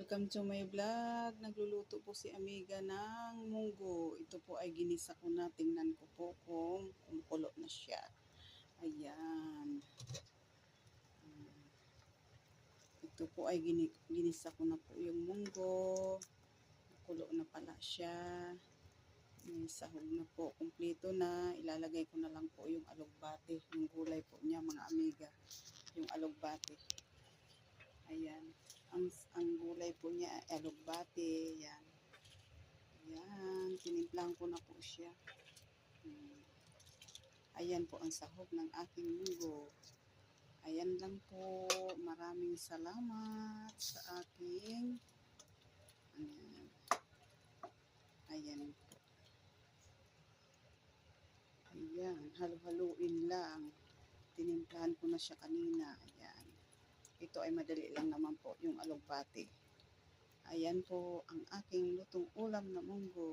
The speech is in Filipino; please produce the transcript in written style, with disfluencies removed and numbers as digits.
Welcome to my vlog. Nagluluto po si Amiga ng munggo. Ito po ay ginisa ko na. Tingnan ko po kung kumukulo na siya. Ayan. Ito po ay ginisa ko na po yung munggo. Kulo na pala siya. May sahog na po. Kumpleto na. Ilalagay ko na lang po yung alugbate. Yung gulay po niya mga amiga. Yung alugbate. Ayan. Ang gulay po niya ay alugbate. Yan. Ayan. Tinimplahan ko na po siya. Ayan po ang sahog ng aking munggo. Ayan lang po. Maraming salamat sa aking ayan po. Ayan. Halo-haluin lang. Tinimplahan ko na siya kanina. Ayan. Ito ay madali lang naman po yung alugbate. Ayan po ang aking lutong ulam na munggo.